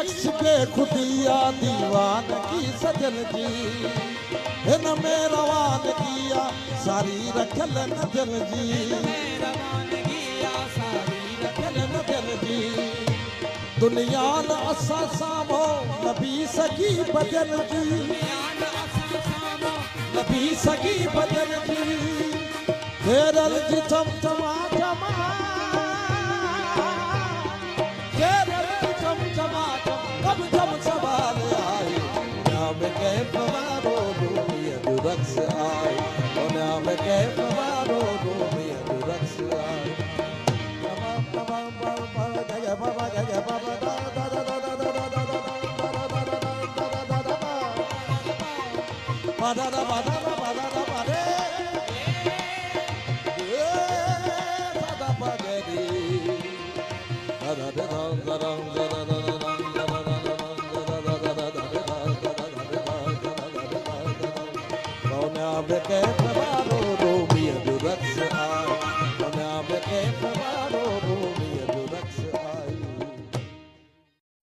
बख्श के खुदिया दीवान की सजन जी इन में रवान किया सारी रखल नजर जी दुनिया न असा सामो नबी सगी बदन जी नबी सगी बदन जी केरल जी चमचमा चमा केरल जी चमचमा चम कब जब सवाल आए नाम के फवारो दुनिया दुरक्स आए नाम के फवारो दुनिया दुरक्स आए के